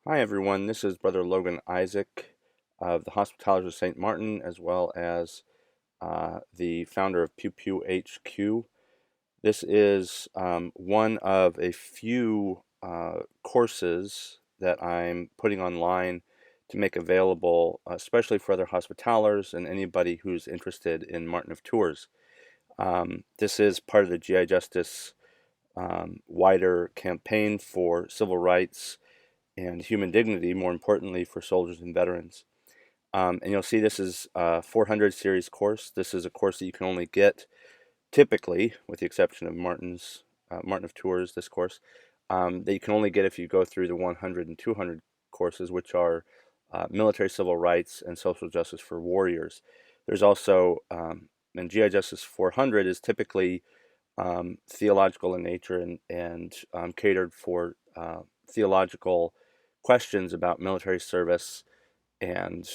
Hi everyone, this is Brother Logan Isaac of the Hospitality of St. Martin, as well as the founder of Pew Pew HQ. This is one of a few courses that I'm putting online to make available, especially for other hospitalers and anybody who's interested in Martin of Tours. This is part of the GI Justice wider campaign for civil rights and human dignity, more importantly for soldiers and veterans. And you'll see this is a 400 series course. This is a course that you can only get typically, with the exception of Martin of Tours, this course, that you can only get if you go through the 100 and 200 courses, which are military civil rights and social justice for warriors. There's also, and GI Justice 400 is typically theological in nature and catered for theological questions about military service and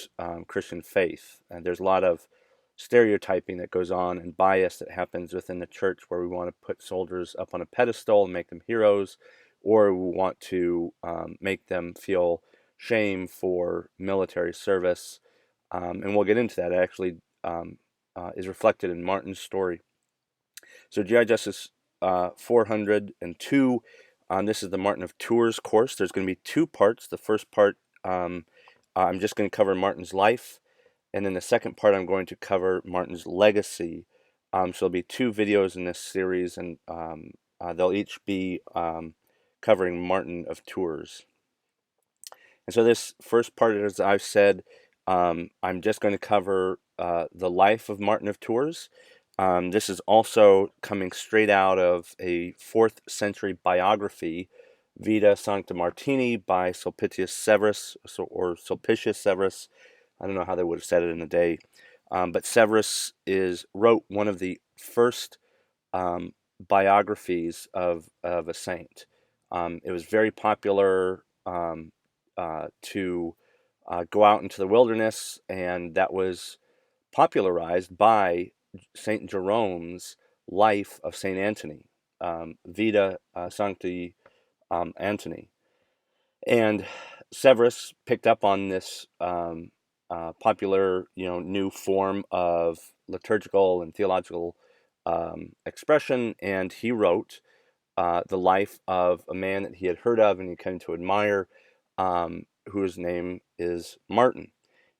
Christian faith. And there's a lot of stereotyping that goes on and bias that happens within the church where we want to put soldiers up on a pedestal and make them heroes, or we want to make them feel shame for military service. And we'll get into that. It actually is reflected in Martin's story. So GI Justice 402, this is the Martin of Tours course. There's going to be two parts. The first part, I'm just going to cover Martin's life, and then the second part, I'm going to cover Martin's legacy. So there'll be two videos in this series, and they'll each be covering Martin of Tours. And so this first part, as I've said, I'm just going to cover the life of Martin of Tours. This is also coming straight out of a 4th century biography, Vita Sancta Martini by Sulpicius Severus, or Sulpicius Severus. I don't know how they would have said it in the day. But Severus wrote one of the first biographies of a saint. It was very popular to go out into the wilderness, and that was popularized by Saint Jerome's life of Saint Anthony, Vita Sancti Antony. And Severus picked up on this popular, new form of liturgical and theological expression, and he wrote the life of a man that he had heard of and he came to admire, whose name is Martin.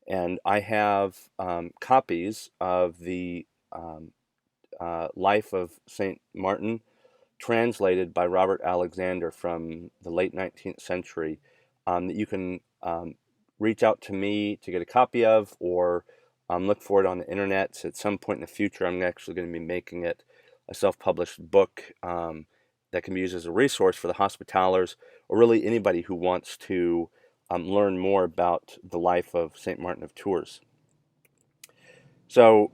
And I have copies of the life of Saint Martin translated by Robert Alexander from the late 19th century, that you can reach out to me to get a copy of, or look for it on the internet. So at some point in the future, I'm actually going to be making it a self-published book that can be used as a resource for the hospitalers, or really anybody who wants to learn more about the life of St. Martin of Tours. So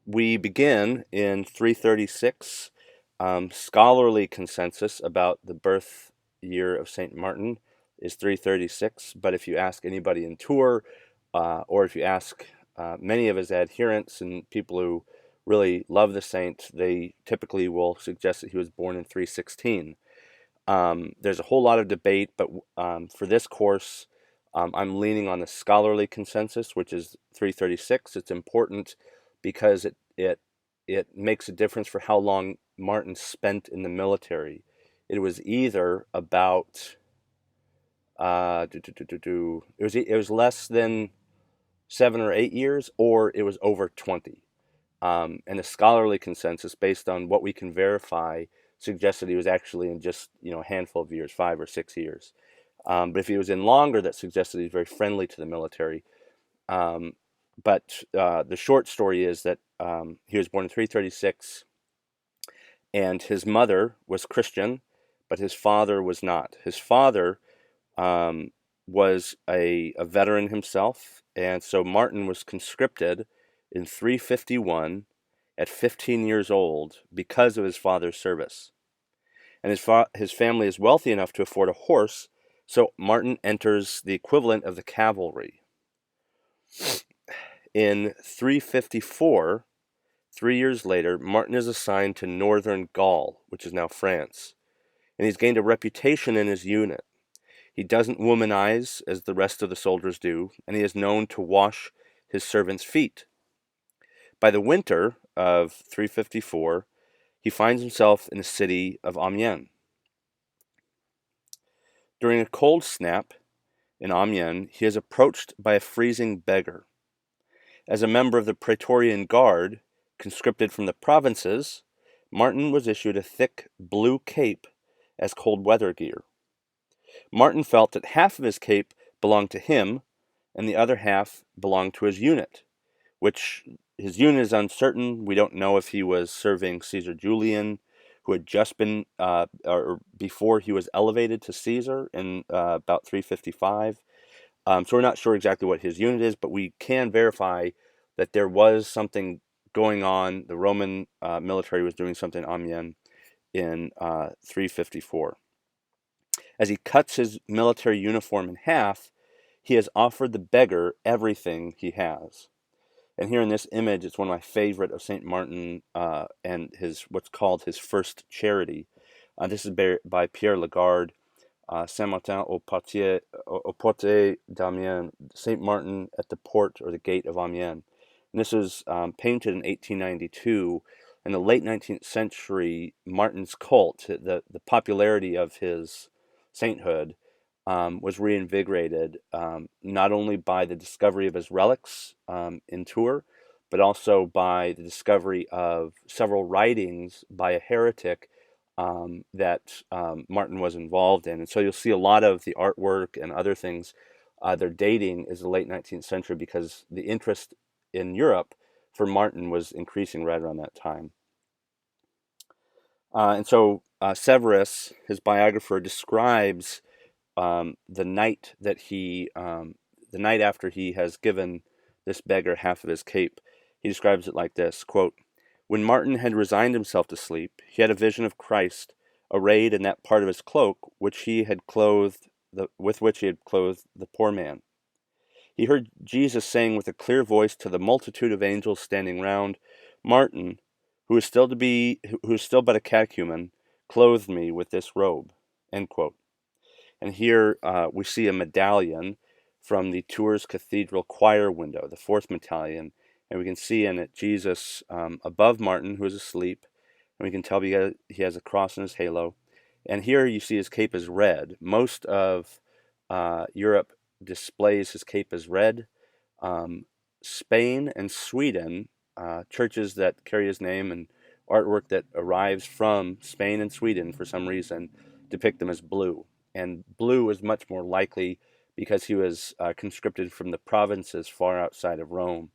we begin in 336. Scholarly consensus about the birth year of St. Martin is 336, but if you ask anybody in Tours, or if you ask many of his adherents and people who really love the saint, they typically will suggest that he was born in 316. There's a whole lot of debate, but for this course, I'm leaning on the scholarly consensus, which is 336. It's important because it makes a difference for how long Martin spent in the military. It was either about it was less than 7 or 8 years, or it was over 20. And the scholarly consensus, based on what we can verify, suggests that he was actually in just a handful of years, 5 or 6 years. But if he was in longer, that suggests that he's very friendly to the military. But the short story is that he was born in 336, and his mother was Christian, but his father was not. His father was a veteran himself, and so Martin was conscripted in 351 at 15 years old because of his father's service. And his family is wealthy enough to afford a horse, so Martin enters the equivalent of the cavalry. In 354, 3 years later, Martin is assigned to northern Gaul, which is now France, and he's gained a reputation in his unit. He doesn't womanize as the rest of the soldiers do, and he is known to wash his servants' feet. By the winter of 354, he finds himself in the city of Amiens. During a cold snap in Amiens, he is approached by a freezing beggar. As a member of the Praetorian Guard, conscripted from the provinces, Martin was issued a thick blue cape as cold weather gear. Martin felt that half of his cape belonged to him and the other half belonged to his unit, which his unit is uncertain. We don't know if he was serving Caesar Julian, who had just been, or before he was elevated to Caesar in about 355. So we're not sure exactly what his unit is, but we can verify that there was something going on. The Roman military was doing something in Amiens in 354. As he cuts his military uniform in half, he has offered the beggar everything he has. And here in this image, it's one of my favorite of St. Martin and his what's called his first charity. This is by Pierre Lagarde, Saint Martin au Porte d'Amiens, St. Martin at the port or the gate of Amiens. And this was painted in 1892. In the late 19th century, Martin's cult, the popularity of his sainthood, was reinvigorated not only by the discovery of his relics in Tours, but also by the discovery of several writings by a heretic that Martin was involved in. And so you'll see a lot of the artwork and other things, their dating is the late 19th century because the interest in Europe for Martin was increasing right around that time. And so Severus, his biographer, describes the night the night after he has given this beggar half of his cape. He describes it like this, quote, "When Martin had resigned himself to sleep, he had a vision of Christ arrayed in that part of his cloak with which he had clothed the poor man. He heard Jesus saying with a clear voice to the multitude of angels standing round, 'Martin, who is still but a catechumen, clothed me with this robe.'" End quote. And here we see a medallion from the Tours Cathedral choir window, the fourth medallion, and we can see in it Jesus above Martin, who is asleep, and we can tell he has a cross in his halo. And here you see his cape is red. Most of Europe displays his cape as red. Spain and Sweden, churches that carry his name and artwork that arrives from Spain and Sweden for some reason, depict them as blue. And blue is much more likely because he was conscripted from the provinces far outside of Rome.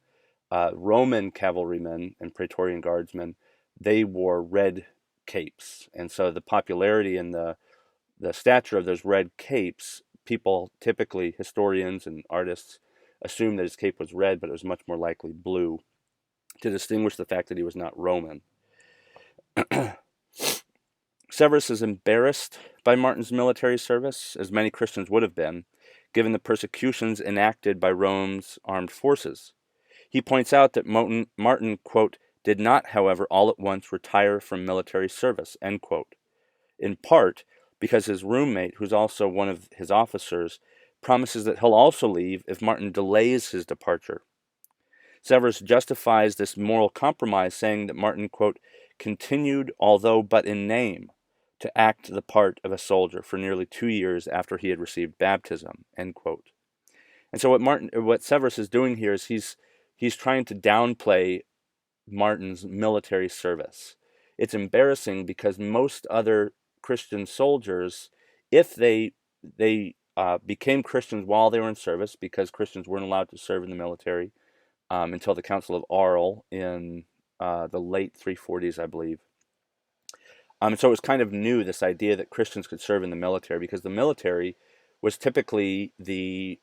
Roman cavalrymen and Praetorian guardsmen, they wore red capes. And so the popularity and the stature of those red capes, people typically, historians and artists, assume that his cape was red, but it was much more likely blue to distinguish the fact that he was not Roman. Severus is embarrassed by Martin's military service, as many Christians would have been, given the persecutions enacted by Rome's armed forces. He points out that Martin, quote, "did not, however, all at once retire from military service," end quote, in part because his roommate, who's also one of his officers, promises that he'll also leave if Martin delays his departure. Severus justifies this moral compromise, saying that Martin, quote, "continued, although but in name, to act the part of a soldier for nearly 2 years after he had received baptism," end quote. And so what Severus is doing here is he's trying to downplay Martin's military service. It's embarrassing because most other Christian soldiers, if they became Christians while they were in service, because Christians weren't allowed to serve in the military until the Council of Arles in the late 340s, I believe. So it was kind of new, this idea that Christians could serve in the military, because the military was typically the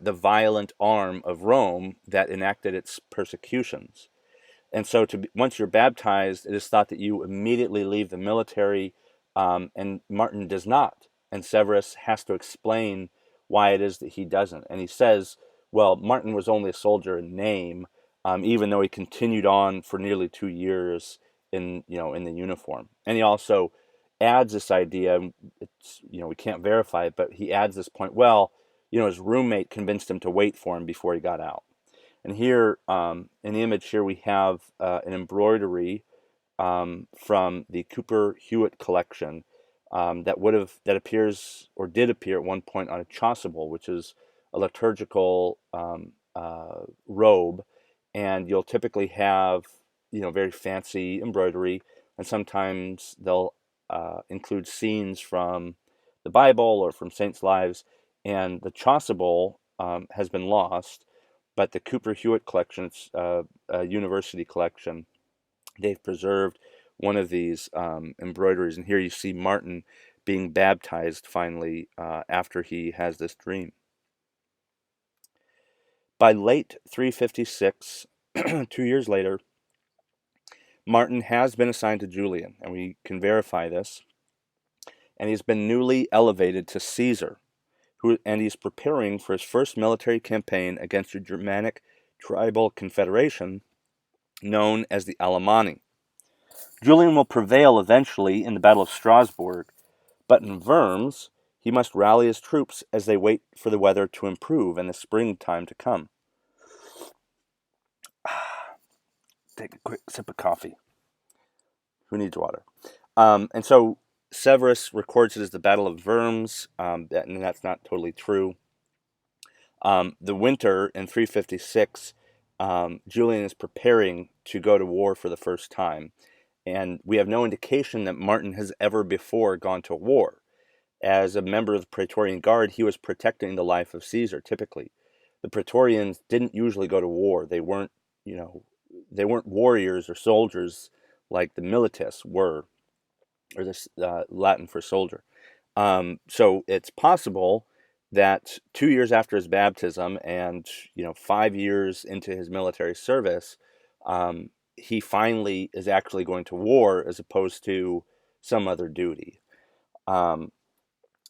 violent arm of Rome that enacted its persecutions. And so once you're baptized, it is thought that you immediately leave the military, and Martin does not. And Severus has to explain why it is that he doesn't. And he says, well, Martin was only a soldier in name, even though he continued on for nearly 2 years in the uniform. And he also adds this idea, and it's, we can't verify it, but he adds this point, well, his roommate convinced him to wait for him before he got out. And here, in the image here, we have an embroidery from the Cooper Hewitt collection that appears or did appear at one point on a chasuble, which is a liturgical robe, and you'll typically have very fancy embroidery, and sometimes they'll include scenes from the Bible or from saints' lives, and the chasuble has been lost, but the Cooper Hewitt collection, it's a university collection, they've preserved one of these embroideries, and here you see Martin being baptized finally after he has this dream. By late 356, 2 years later, Martin has been assigned to Julian, and we can verify this, and he's been newly elevated to Caesar, and he's preparing for his first military campaign against a Germanic tribal confederation known as the Alemanni. Julian will prevail eventually in the Battle of Strasbourg, but in Worms, he must rally his troops as they wait for the weather to improve and the springtime to come. Take a quick sip of coffee. Who needs water? And so Severus records it as the Battle of Worms, and that's not totally true. The winter in 356, Julian is preparing to go to war for the first time, and we have no indication that Martin has ever before gone to war. As a member of the Praetorian Guard, he was protecting the life of Caesar, typically. The Praetorians didn't usually go to war. They weren't warriors or soldiers like the milites were, or the Latin for soldier. So it's possible that 2 years after his baptism and 5 years into his military service, he finally is actually going to war as opposed to some other duty.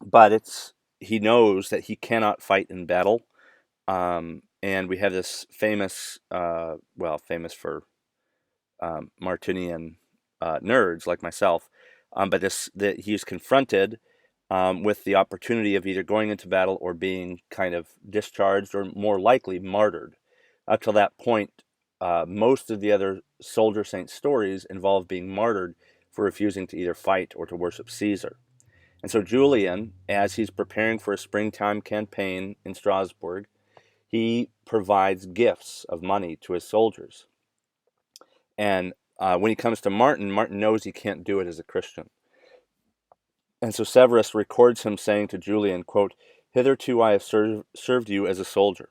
But he knows that he cannot fight in battle, and we have this famous for Martinian nerds like myself, but that he's confronted with the opportunity of either going into battle or being kind of discharged or more likely martyred. Up till that point, most of the other soldier saint stories involve being martyred for refusing to either fight or to worship Caesar. And so Julian, as he's preparing for a springtime campaign in Strasbourg, he provides gifts of money to his soldiers. And when he comes to Martin, Martin knows he can't do it as a Christian. And so Severus records him saying to Julian, quote, "Hitherto I have served you as a soldier.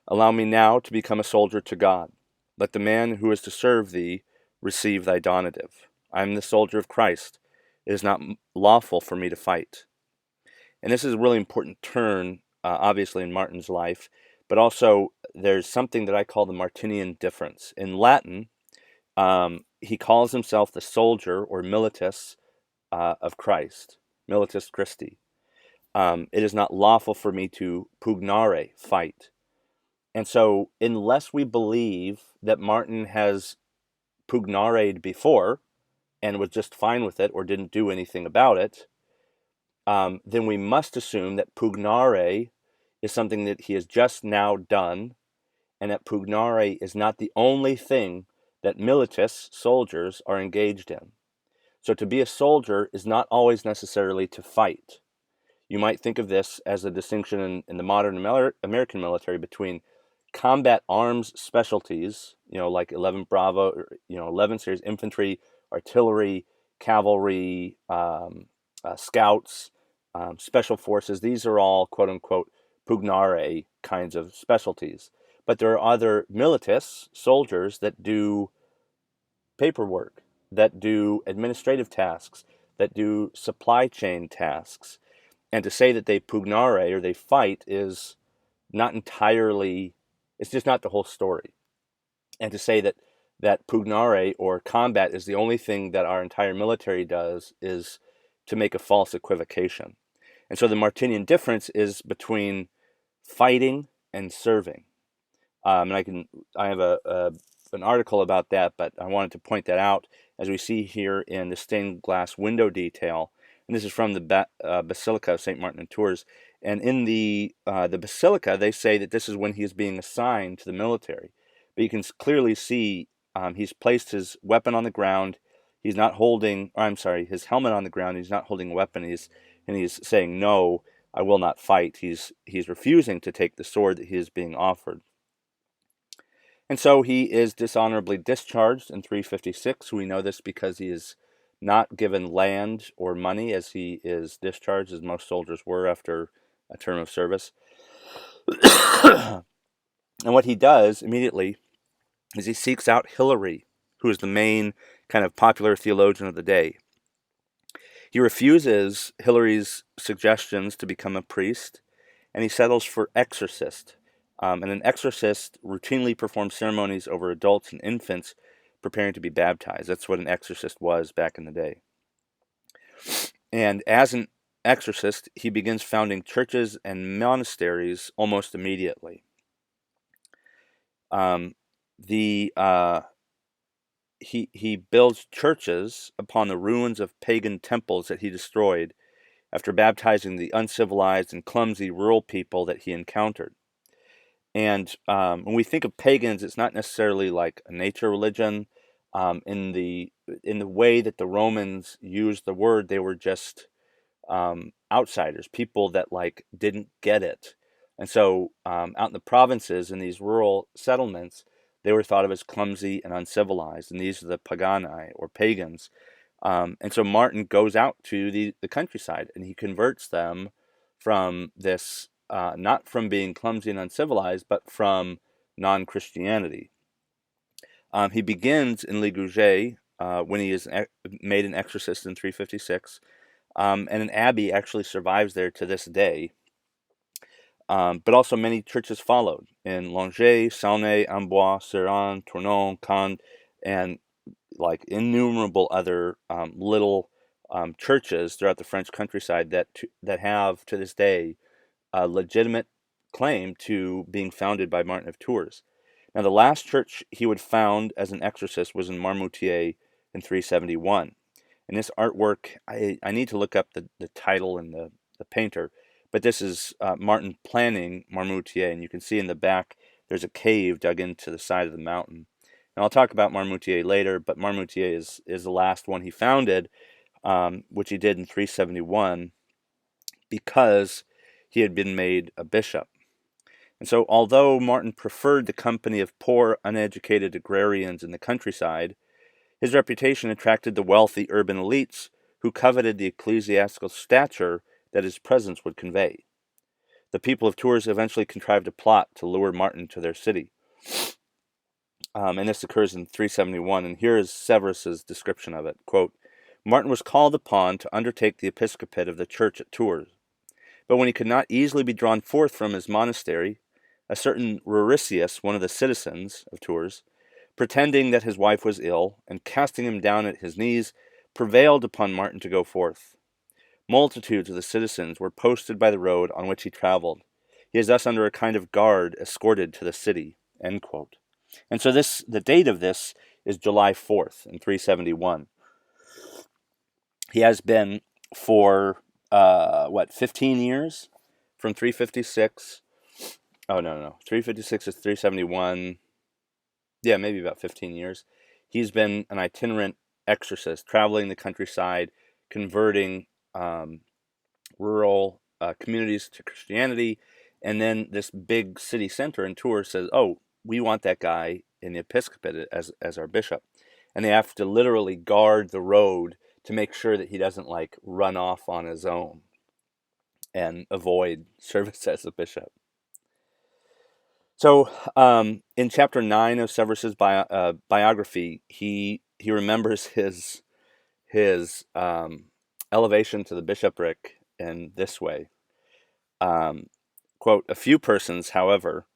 Allow me now to become a soldier to God. Let the man who is to serve thee receive thy donative. I am the soldier of Christ. It is not lawful for me to fight." And this is a really important turn, obviously, in Martin's life, but also there's something that I call the Martinian difference. In Latin, he calls himself the soldier or militus of Christ, militus Christi. It is not lawful for me to pugnare, fight. And so unless we believe that Martin has pugnared before and was just fine with it or didn't do anything about it, then we must assume that pugnare is something that he has just now done, and that pugnare is not the only thing that militus, soldiers, are engaged in. So to be a soldier is not always necessarily to fight. You might think of this as a distinction in the modern American military between combat arms specialties, like 11 Bravo, 11 series infantry, artillery, cavalry, scouts, special forces. These are all quote unquote pugnare kinds of specialties. But there are other militus, soldiers, that do paperwork, that do administrative tasks, that do supply chain tasks. And to say that they pugnare or they fight is not entirely, it's just not the whole story. And to say that pugnare or combat is the only thing that our entire military does is to make a false equivocation. And so the Martinian difference is between fighting and serving. And I have an article about that, but I wanted to point that out as we see here in the stained glass window detail. and this is from the Basilica of St. Martin in Tours. And in the Basilica, they say that this is when he is being assigned to the military. But you can clearly see he's placed his weapon on the ground. He's not holding, or I'm sorry, his helmet on the ground. He's not holding a weapon. He's saying, "No, I will not fight." He's refusing to take the sword that he is being offered. And so he is dishonorably discharged in 356. We know this because he is not given land or money as he is discharged, as most soldiers were after a term of service. And what he does immediately is he seeks out Hilary, who is the main kind of popular theologian of the day. He refuses Hilary's suggestions to become a priest, and he settles for exorcist. And an exorcist routinely performs ceremonies over adults and infants preparing to be baptized. That's what an exorcist was back in the day. And as an exorcist, he begins founding churches and monasteries almost immediately. He builds churches upon the ruins of pagan temples that he destroyed after baptizing the uncivilized and clumsy rural people that he encountered. And when we think of pagans, it's not necessarily like a nature religion. In the way that the Romans used the word, they were just outsiders, people that like didn't get it. And so out in the provinces, in these rural settlements, they were thought of as clumsy and uncivilized, and these are the pagani or pagans. And so Martin goes out to the countryside, and he converts them from this, not from being clumsy and uncivilized, but from non-Christianity. He begins in Ligugé when he is made an exorcist in 356, and an abbey actually survives there to this day. But also many churches followed in Langers, Saulnay, Amboise, Serran, Tournon, Caen, and like innumerable other little churches throughout the French countryside that have to this day a legitimate claim to being founded by Martin of Tours. Now, the last church he would found as an exorcist was in Marmoutier in 371. And this artwork, I need to look up the title and the painter, but this is Martin planning Marmoutier, and you can see in the back there's a cave dug into the side of the mountain. And I'll talk about Marmoutier later, but Marmoutier is the last one he founded, which he did in 371 because he had been made a bishop. And so although Martin preferred the company of poor, uneducated agrarians in the countryside, his reputation attracted the wealthy urban elites who coveted the ecclesiastical stature that his presence would convey. The people of Tours eventually contrived a plot to lure Martin to their city. And this occurs in 371, and here is Severus's description of it. Quote, "Martin was called upon to undertake the episcopate of the church at Tours. But when he could not easily be drawn forth from his monastery, a certain Ruricius, one of the citizens of Tours, pretending that his wife was ill, and casting him down at his knees, prevailed upon Martin to go forth. Multitudes of the citizens were posted by the road on which he traveled. He is thus under a kind of guard escorted to the city." End quote. And so the date of this is July 4th in 371. He has been for 15 years from 356. Oh, no. 356 is 371. Yeah, maybe about 15 years. He's been an itinerant exorcist, traveling the countryside, converting rural communities to Christianity. And then this big city center in Tours says, "Oh, we want that guy in the episcopate as our bishop." And they have to literally guard the road to make sure that he doesn't like run off on his own and avoid service as a bishop. So in chapter 9 of Severus's biography, he remembers his elevation to the bishopric in this way. Quote, "A few persons, however,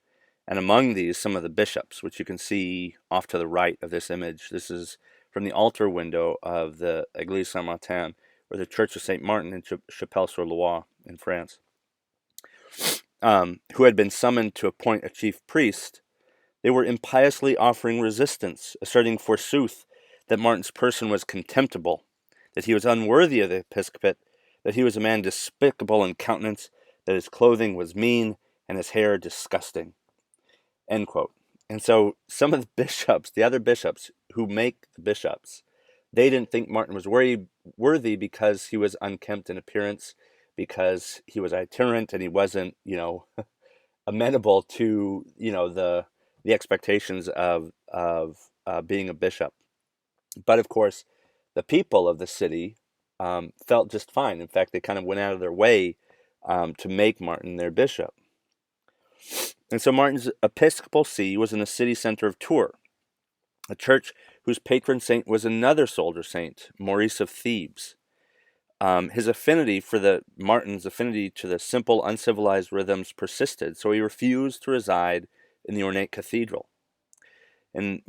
and among these some of the bishops," which you can see off to the right of this image. This is from the altar window of the Église Saint-Martin, or the Church of St. Martin in Chapelle-sur-Loire in France, who had been summoned to appoint a chief priest. They were impiously offering resistance, asserting forsooth that Martin's person was contemptible, that he was unworthy of the episcopate, that he was a man despicable in countenance, that his clothing was mean, and his hair disgusting. End quote. And so some of the bishops, the other bishops who make the bishops, they didn't think Martin was worthy because he was unkempt in appearance, because he was itinerant and he wasn't, amenable to, the expectations of being a bishop. But of course, the people of the city felt just fine. In fact, they kind of went out of their way to make Martin their bishop. And so Martin's episcopal see was in the city center of Tours, a church whose patron saint was another soldier saint, Maurice of Thebes. Martin's affinity to the simple, uncivilized rhythms persisted, so he refused to reside in the ornate cathedral. And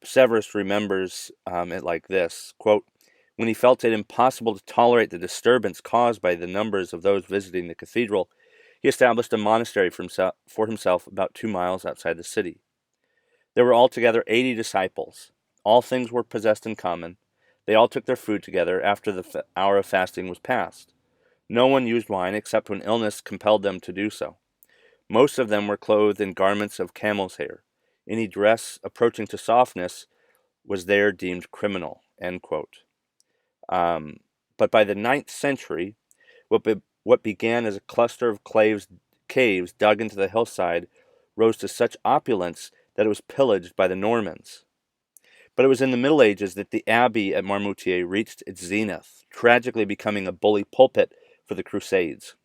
Severus remembers it like this, quote, "When he felt it impossible to tolerate the disturbance caused by the numbers of those visiting the cathedral, he established a monastery for himself about 2 miles outside the city. There were altogether 80 disciples. All things were possessed in common. They all took their food together after the hour of fasting was past. No one used wine except when illness compelled them to do so. Most of them were clothed in garments of camel's hair. Any dress approaching to softness was there deemed criminal." End quote. But by the 9th century, what began as a cluster of caves dug into the hillside rose to such opulence that it was pillaged by the Normans. But it was in the Middle Ages that the abbey at Marmoutier reached its zenith, tragically becoming a bully pulpit for the Crusades.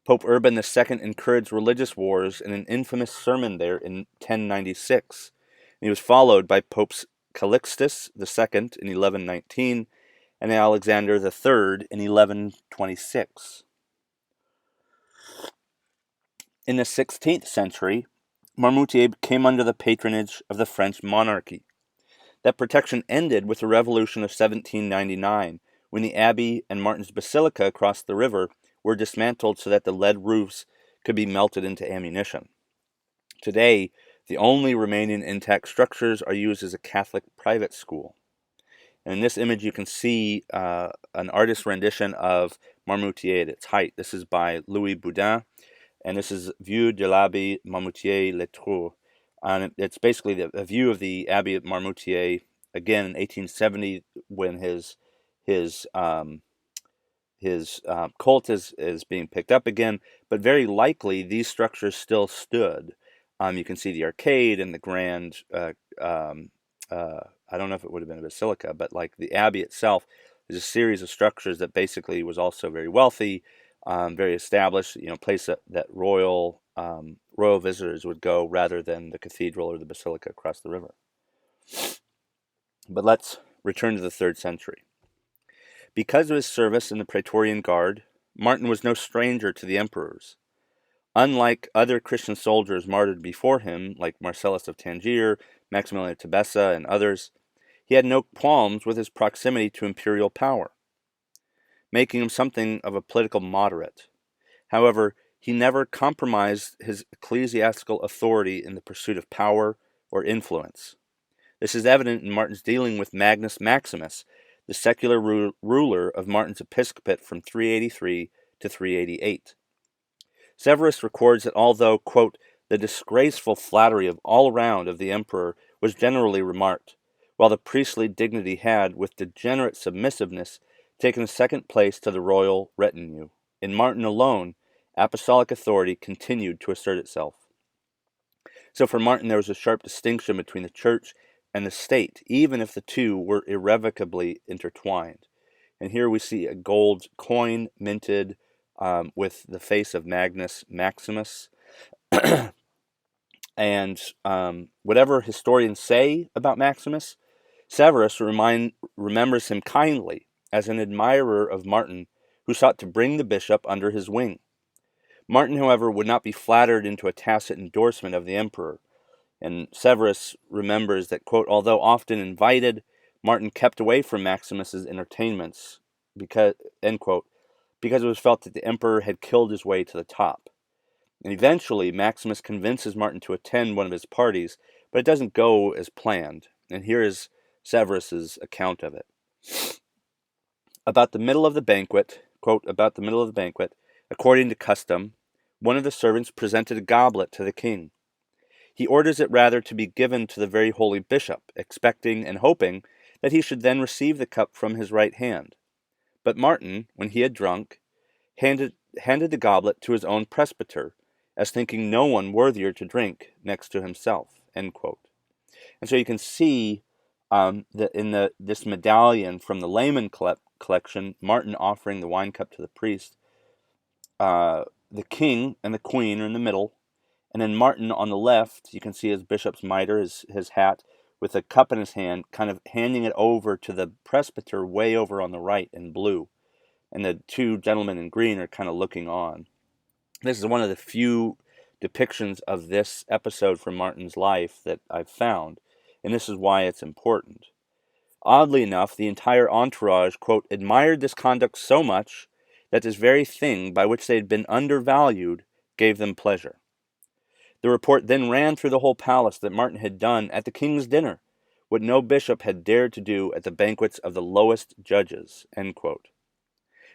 Pope Urban II encouraged religious wars in an infamous sermon there in 1096. And he was followed by Popes Calixtus II in 1119 and Alexander III in 1126. In the 16th century, Marmoutier came under the patronage of the French monarchy. That protection ended with the Revolution of 1799, when the abbey and Martin's Basilica across the river were dismantled so that the lead roofs could be melted into ammunition. Today, the only remaining intact structures are used as a Catholic private school. And in this image, you can see an artist's rendition of Marmoutier at its height. This is by Louis Boudin, and this is Vue de l'Abbey Marmoutier-les-Tours. And it's basically a view of the Abbey at Marmoutier, again in 1870, when his cult is being picked up again. But very likely, these structures still stood. You can see the arcade and the grand, I don't know if it would have been a basilica, but like the abbey itself is a series of structures that basically was also very wealthy, very established, place that royal visitors would go rather than the cathedral or the basilica across the river. But let's return to the 3rd century. Because of his service in the Praetorian Guard, Martin was no stranger to the emperors. Unlike other Christian soldiers martyred before him, like Marcellus of Tangier, Maximilian of Tebessa, and others, he had no qualms with his proximity to imperial power, making him something of a political moderate. However, he never compromised his ecclesiastical authority in the pursuit of power or influence. This is evident in Martin's dealing with Magnus Maximus, the secular ruler of Martin's episcopate from 383 to 388. Severus records that although, quote, "the disgraceful flattery of all round of the emperor was generally remarked, while the priestly dignity had, with degenerate submissiveness, taken a second place to the royal retinue, in Martin alone, apostolic authority continued to assert itself." So for Martin, there was a sharp distinction between the church and the state, even if the two were irrevocably intertwined. And here we see a gold coin minted with the face of Magnus Maximus. And whatever historians say about Maximus, Severus remembers him kindly as an admirer of Martin who sought to bring the bishop under his wing. Martin, however, would not be flattered into a tacit endorsement of the emperor. And Severus remembers that, quote, "although often invited, Martin kept away from Maximus's entertainments because, end quote, because it was felt that the emperor had killed his way to the top." And eventually, Maximus convinces Martin to attend one of his parties, but it doesn't go as planned. And here is Severus's account of it. About the middle of the banquet, quote, about the middle of the banquet, according to custom, one of the servants presented a goblet to the king. He orders it rather to be given to the very holy bishop, expecting and hoping that he should then receive the cup from his right hand. But Martin, when he had drunk, handed the goblet to his own presbyter, as thinking no one worthier to drink next to himself. End quote. And so you can see this medallion from the Lehman collection, Martin offering the wine cup to the priest, the king and the queen are in the middle, and then Martin on the left, you can see his bishop's mitre, his hat, with a cup in his hand, kind of handing it over to the presbyter way over on the right in blue. And the two gentlemen in green are kind of looking on. This is one of the few depictions of this episode from Martin's life that I've found, and this is why it's important. Oddly enough, the entire entourage, quote, admired this conduct so much that this very thing by which they had been undervalued gave them pleasure. The report then ran through the whole palace that Martin had done at the king's dinner what no bishop had dared to do at the banquets of the lowest judges. End quote.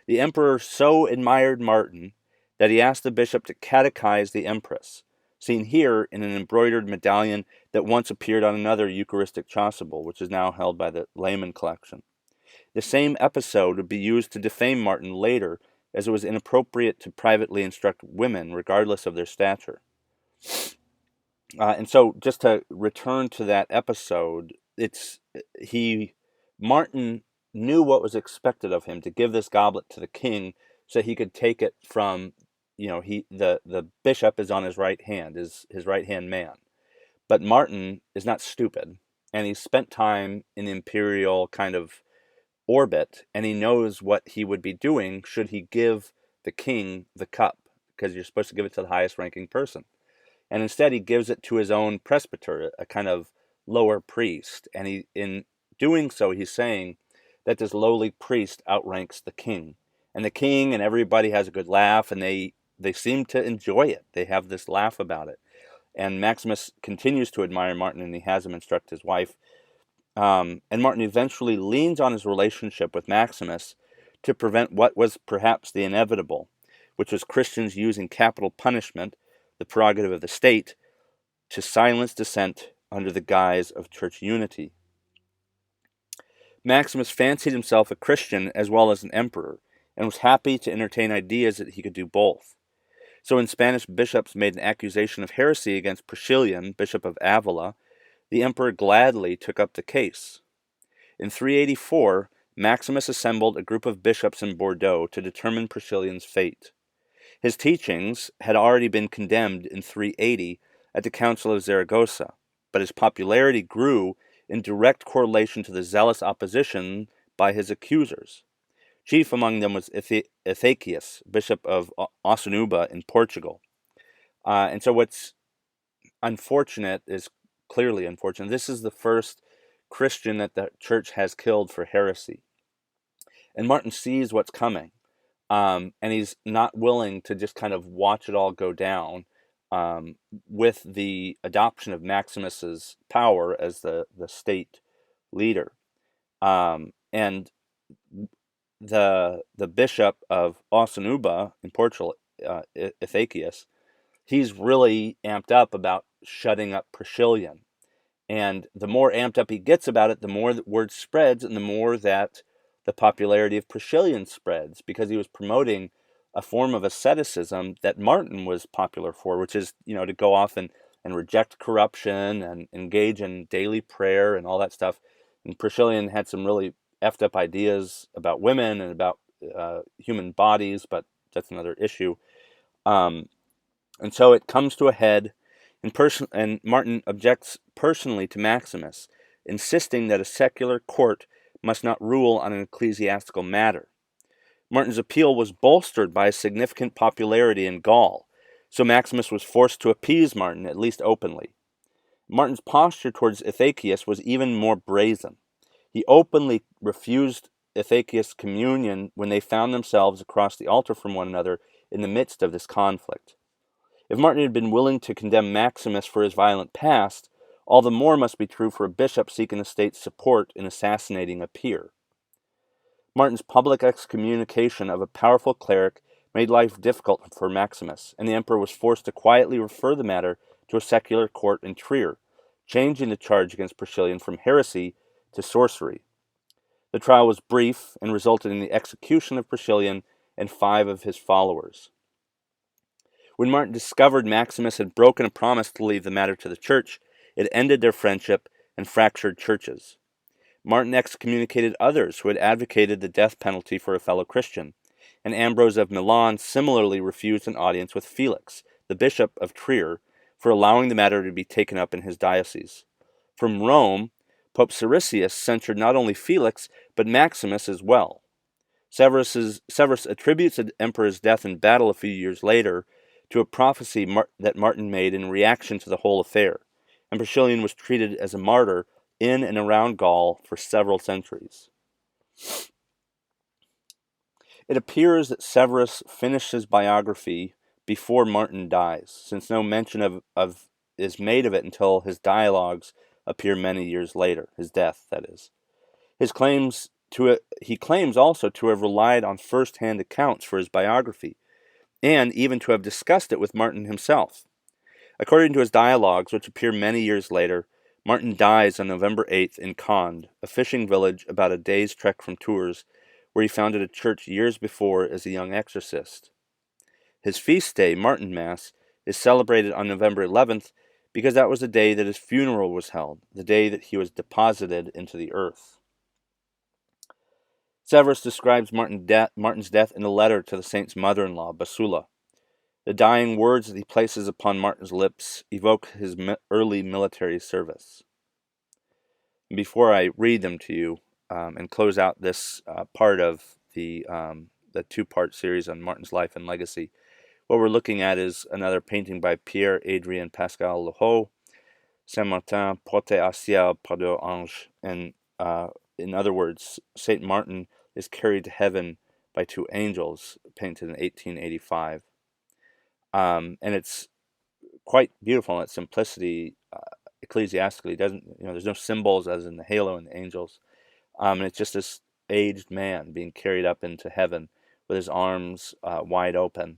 The emperor so admired Martin that he asked the bishop to catechize the empress, seen here in an embroidered medallion that once appeared on another Eucharistic chasuble, which is now held by the Lehman collection. The same episode would be used to defame Martin later, as it was inappropriate to privately instruct women, regardless of their stature. And so, just to return to that episode, Martin knew what was expected of him, to give this goblet to the king so he could take it from, the bishop is on his right hand, is his right hand man. But Martin is not stupid, and he spent time in the imperial kind of orbit, and he knows what he would be doing should he give the king the cup, because you're supposed to give it to the highest ranking person. And instead he gives it to his own presbyter, a kind of lower priest, and in doing so he's saying that this lowly priest outranks the king. And the king and everybody has a good laugh, and they seem to enjoy it. They have this laugh about it. And Maximus continues to admire Martin, and he has him instruct his wife. And Martin eventually leans on his relationship with Maximus to prevent what was perhaps the inevitable, which was Christians using capital punishment, the prerogative of the state, to silence dissent under the guise of church unity. Maximus fancied himself a Christian as well as an emperor, and was happy to entertain ideas that he could do both. So when Spanish bishops made an accusation of heresy against Priscillian, bishop of Avila, the emperor gladly took up the case. In 384, Maximus assembled a group of bishops in Bordeaux to determine Priscillian's fate. His teachings had already been condemned in 380 at the Council of Zaragoza, but his popularity grew in direct correlation to the zealous opposition by his accusers. Chief among them was Ithacius, bishop of Ossunuba in Portugal. And so what's unfortunate is clearly unfortunate. This is the first Christian that the church has killed for heresy. And Martin sees what's coming, and he's not willing to just kind of watch it all go down with the adoption of Maximus's power as the state leader. And the bishop of Ossunuba in Portugal, Ithacius, he's really amped up about shutting up Priscillian. And the more amped up he gets about it, the more the word spreads, and the more that the popularity of Priscillian spreads, because he was promoting a form of asceticism that Martin was popular for, which is, to go off and reject corruption and engage in daily prayer and all that stuff. And Priscillian had some really effed up ideas about women and about human bodies, but that's another issue. And so it comes to a head, and Martin objects personally to Maximus, insisting that a secular court must not rule on an ecclesiastical matter. Martin's appeal was bolstered by a significant popularity in Gaul, so Maximus was forced to appease Martin, at least openly. Martin's posture towards Ithacius was even more brazen. He openly refused Ithacius communion when they found themselves across the altar from one another in the midst of this conflict. If Martin had been willing to condemn Maximus for his violent past, all the more must be true for a bishop seeking the state's support in assassinating a peer. Martin's public excommunication of a powerful cleric made life difficult for Maximus, and the emperor was forced to quietly refer the matter to a secular court in Trier, changing the charge against Priscillian from heresy to sorcery. The trial was brief and resulted in the execution of Priscillian and 5 of his followers. When Martin discovered Maximus had broken a promise to leave the matter to the church, it ended their friendship and fractured churches. Martin excommunicated others who had advocated the death penalty for a fellow Christian, and Ambrose of Milan similarly refused an audience with Felix, the bishop of Trier, for allowing the matter to be taken up in his diocese. From Rome, Pope Siricius censured not only Felix, but Maximus as well. Severus attributes the emperor's death in battle a few years later to a prophecy that Martin made in reaction to the whole affair, and Priscillian was treated as a martyr in and around Gaul for several centuries. It appears that Severus finished his biography before Martin dies, since no mention is made of it until his dialogues appear many years later, his death, that is. He claims also to have relied on first-hand accounts for his biography, and even to have discussed it with Martin himself. According to his dialogues, which appear many years later, Martin dies on November 8th in Conde, a fishing village about a day's trek from Tours, where he founded a church years before as a young exorcist. His feast day, Martinmas, is celebrated on November 11th because that was the day that his funeral was held, the day that he was deposited into the earth. Severus describes Martin's death in a letter to the saint's mother-in-law, Basula. The dying words that he places upon Martin's lips evoke his early military service. Before I read them to you and close out this part of the 2-part series on Martin's life and legacy, what we're looking at is another painting by Pierre-Adrien Pascal Lehoux, Saint-Martin porté à ciel par deux anges. And in other words, Saint Martin is carried to heaven by 2 angels, painted in 1885. And it's quite beautiful in its simplicity. Ecclesiastically, there's no symbols as in the halo and the angels. And it's just this aged man being carried up into heaven with his arms wide open,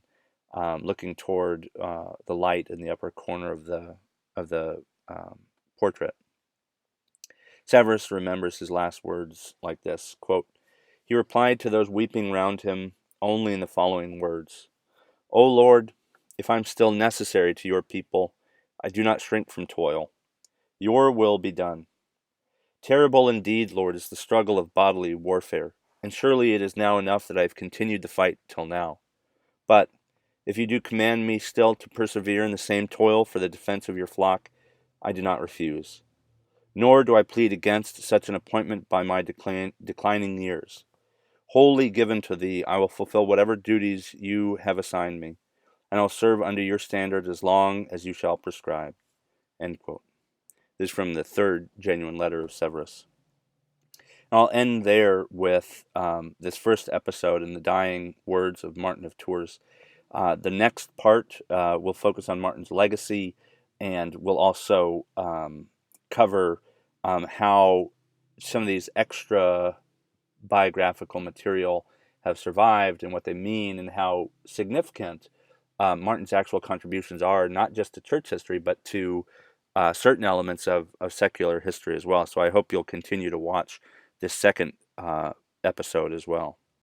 looking toward the light in the upper corner of the portrait. Severus remembers his last words like this, quote, "He replied to those weeping round him only in the following words: O Lord, if I am still necessary to your people, I do not shrink from toil. Your will be done. Terrible indeed, Lord, is the struggle of bodily warfare, and surely it is now enough that I have continued the fight till now. But if you do command me still to persevere in the same toil for the defense of your flock, I do not refuse. Nor do I plead against such an appointment by my declining years. Wholly given to thee, I will fulfill whatever duties you have assigned me, and I will serve under your standard as long as you shall prescribe." End quote. This is from the 3rd genuine letter of Severus. And I'll end there with this first episode and the dying words of Martin of Tours. The next part will focus on Martin's legacy, and we'll also cover how some of these extra biographical material have survived and what they mean and how significant Martin's actual contributions are, not just to church history, but to certain elements of secular history as well. So I hope you'll continue to watch this second episode as well.